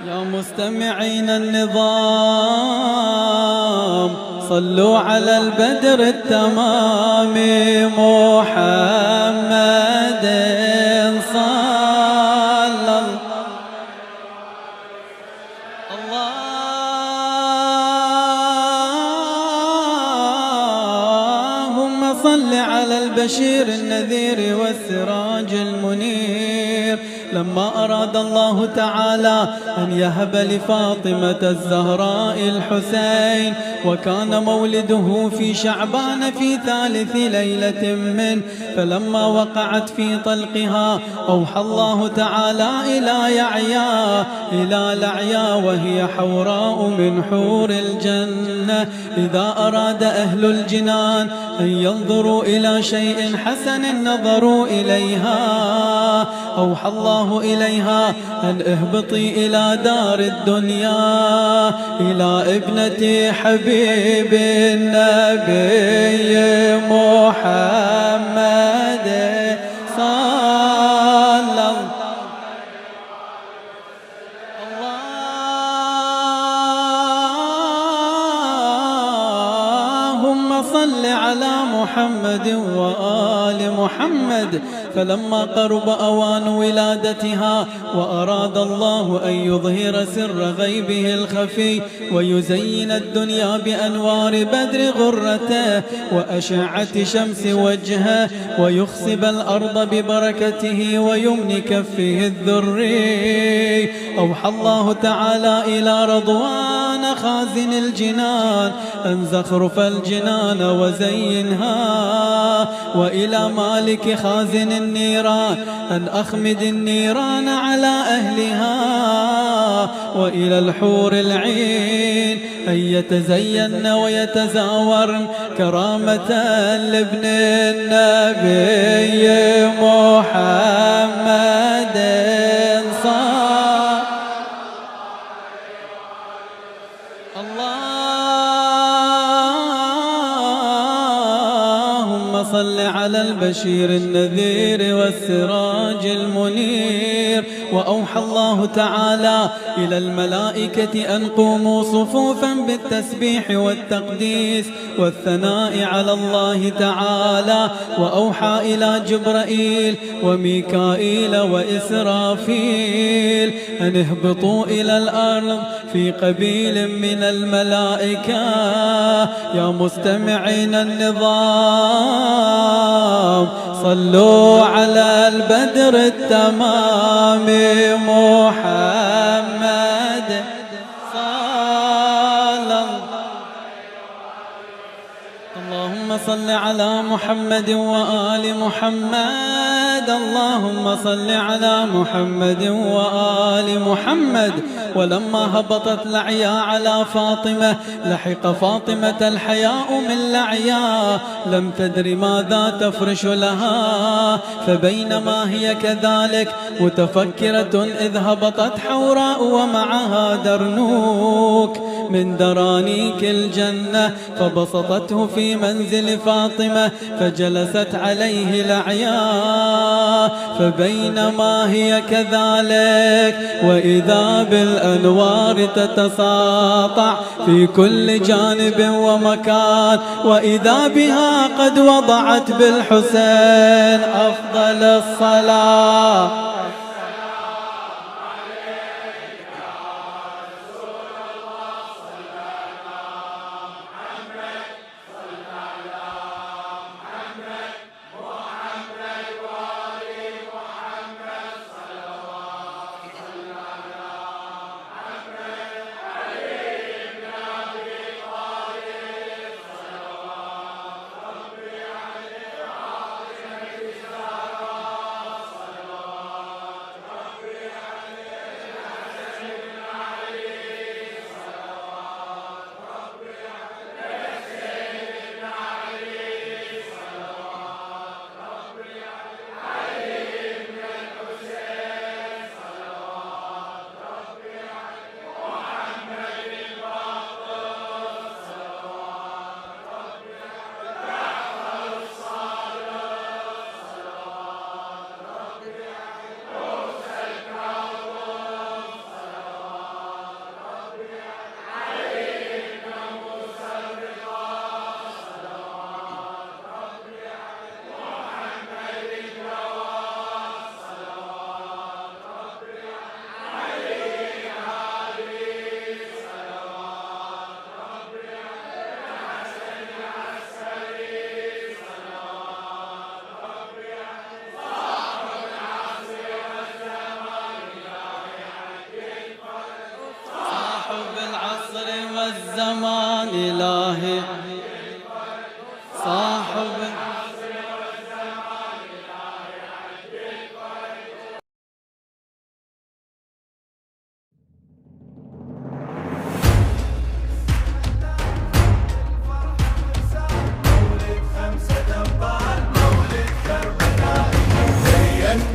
يا مستمعين النظام صلوا على البدر التمام محمد صلى اللهم صل على البشير النذير والسراج المنير. لما أراد الله تعالى أن يهب لفاطمة الزهراء الحسين وكان مولده في شعبان في ثالث ليلة منه، فلما وقعت في طلقها أوحى الله تعالى إلى لعيا وهي حوراء من حور الجنة. إذا أراد أهل الجنان أن ينظروا إلى شيء حسن نظروا إليها، أوحى الله إليها أن اهبطي إلى دار الدنيا إلى ابنة حبيب النبي محمد صلى اللهم صل على محمد وآل محمد. فلما قرب أوان ولادتها وأراد الله أن يظهر سر غيبه الخفي ويزين الدنيا بأنوار بدر غرته وأشعة شمس وجهه ويخصب الأرض ببركته ويمن كفه الذري، أوحى الله تعالى إلى رضوان خازن الجنان أن زخرف الجنان وزينها، وإلى مالك خازن النيران أن أخمد النيران على أهلها، وإلى الحور العين أن يتزين ويتزاورن كرامة لابن النبي محمد صلى اللهم صل على البشير النذير والسراج المنير. وأوحى الله تعالى إلى الملائكة أن قوموا صفوفا بالتسبيح والتقديس والثناء على الله تعالى، وأوحى إلى جبرائيل وميكائيل وإسرافيل أن اهبطوا إلى الأرض في قبيل من الملائكة. يا مستمعين النظام صلوا على البدر التمام محمد صلى اللهم صل على محمد وآل محمد. اللهم صل على محمد وآل محمد. ولما هبطت لعيا على فاطمة لحق فاطمة الحياء من لعيا لم تدر ماذا تفرش لها، فبينما هي كذلك متفكرة إذ هبطت حوراء ومعها درنوك من درانيك الجنة فبسطته في منزل فاطمة فجلست عليه لعيا، فبينما هي كذلك وإذا بالأنوار تتساطع في كل جانب ومكان، وإذا بها قد وضعت بالحسين أفضل الصلاة.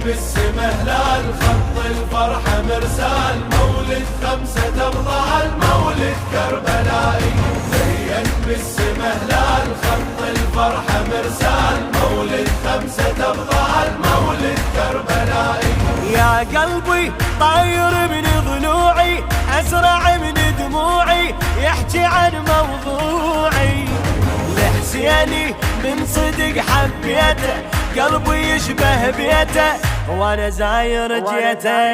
بالسما هلال خط الفرحة مرسال مولد 5 أبطال مولد كربلائي زين بالسما هلال خط الفرحة مرسال مولد 5 أبطال مولد كربلائي يا قلبي طاير من ضلوعي أزرع من دموعي يحكي عن موضوعي لحسيني من صدق حبيته قلبي يشبه بيته وانا زاير جيته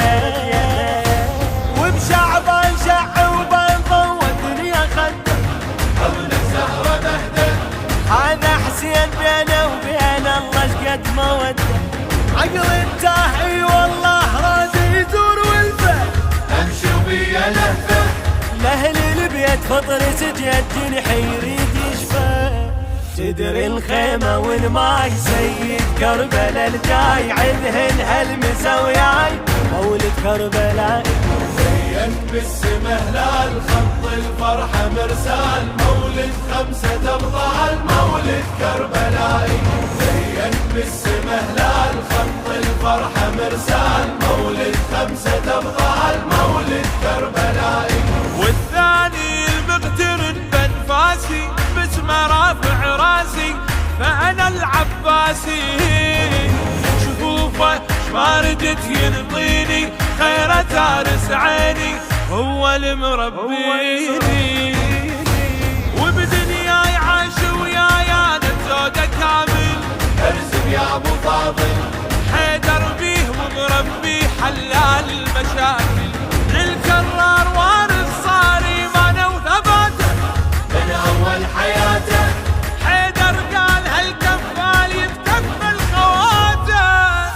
وبشعبان شعوبان ضوى الدنيا خده قبل الزهرة بهده هذا حسين بينه وبين الله شقد موده عقل التاهي والله راد يزور والفه امشي وبيا لهفه لأهل البيت فطر سجد جنحي يريد يشفى تدري الخيمة والماي سيد كربلاء الجاي عندهن هالمسا وياي مولد كربلاء زين بالسما هلال خط الفرحة مرسال مولد 5 أبطال مولد كربلائي زين بالسما هلال خط الفرحة مرسال مولد 5 أبطال مولد كربلائي والثاني المقترن بنفاسي باسمه رافع راسي فأنا العباسي شفوفه ما ردت ينطيني خيره تارس عيني هو المربيني وبدنياي عاش وياي انا زوده كامل ارسم يا ابو فاضل حيدر بيه ومربي حلال المشاكل للكرار وارث صار ايمانه وثباته من اول حياته حيدر قال هالكفال يتكفل خواته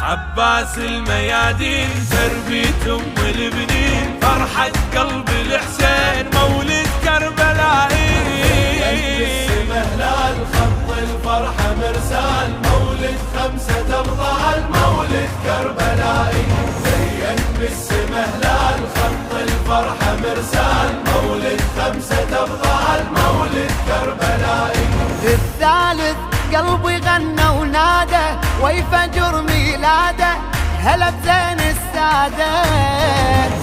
عباس الميادين تربية ام البنين فرحة قلب الحسين مولد كربلائي بالسما هلال خط الفرحة مرسال مولد 5 أبطال مولد كربلائي زين بالسما هلال خط الفرحة مرسال مولد 5 أبطال مولد كربلائي الثالث قلبي غنى ونادى ويفجر ميلاده هلا بزين السادة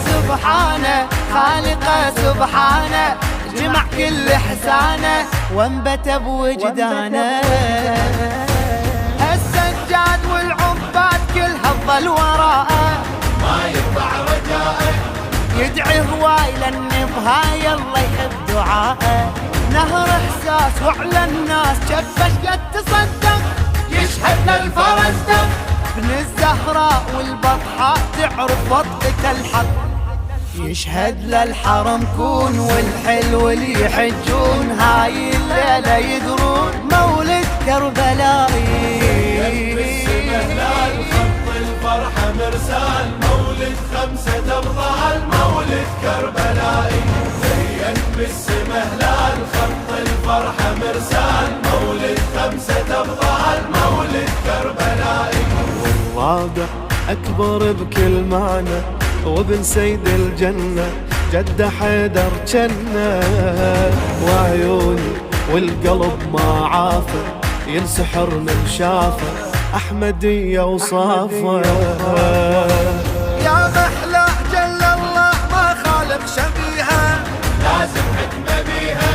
سبحانه خالقه سبحانه جمع كل احسانه وانبت بوجدانه السجاد والعباد كلها تظل وراءه ما يقطع رجائه يدعي هواي لاني بهاي الله يحب دعائه نهر احساس وعلى الناس شفش قد تصدق يشهد للفرج دم ابن الزهراء والبطحاء تعرف وطئة الحق يشهد للحرم كون والحلو اللي يحجون هاي الليلة يدرون مولد كربلائي بالسما هلال خط الفرحة مرسال مولد 5 أبطال مولد كربلائي زين بالسما هلال خط الفرحة مرسال مولد 5 أبطال مولد كربلائي والرابع أكبر بكل معنى وابن سيد الجنة جد حيدر جنة وعيوني والقلب ما عافى ينسحر من شافه أحمدية وصافة يا محلى جل الله ما خالق شبيها لازم حكمة بيها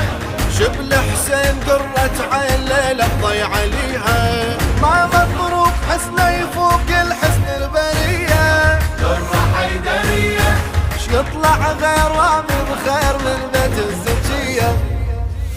شبل حسين قرة عين ليلة ضيع عليها ما مضروب حسنه يفوق الحسن البرية درة حيدرية يطلع غير رامي بخير من بيت الزكية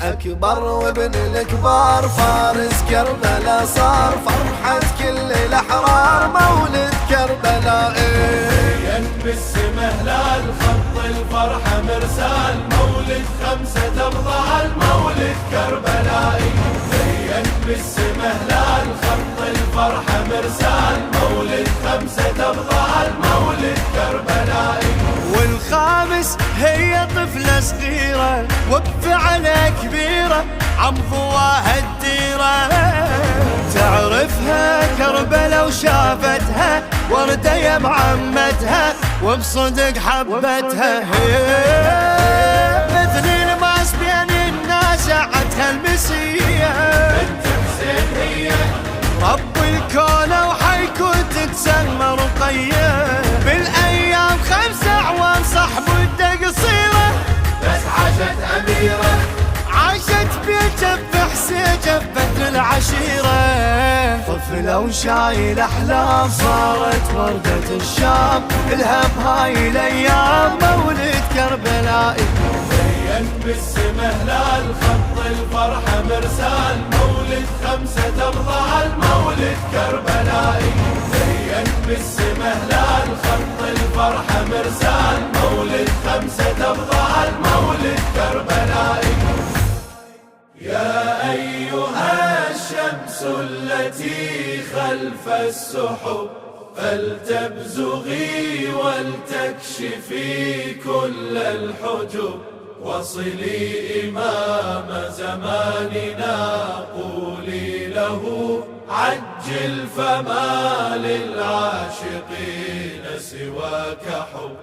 أكبر وابن الكبار فارس كربلاء صار فرحة كل الأحرار مولد كربلائي زين بالسما هلال خط الفرحة مرسال مولد 5 أبطال مولد كربلائي زين بالسما هلال خط الفرحة مرسال مولد 5 أبطال مولد كربلائي والخامس هي طفلة صغيرة وبفعلها كبيرة عم ضواها الديرة تعرفها كربلة وشافتها وردة يا بعمتها وبصدق حبتها مثل الماس بين الناس عتها المسية بنت حسين هي رب الكون وحيكون تتسمى صغيرة، طفلة وشايل أحلام، صارت وردة الشام، الها بهاي الأيام مولد كربلائي. زين بالسما هلال خط الفرحة مرسال، مولد 5 أبطال مولد كربلائي. زين بالسما هلال خط الفرحة مرسال، مولد 5 أبطال مولد كربلائي. يا أيها الشمس التي خلف السحب، فلتبزغي ولتكشفي كل الحجب، وصلي إمام زماننا قولي له عجل، فما للعاشقين سواك حب.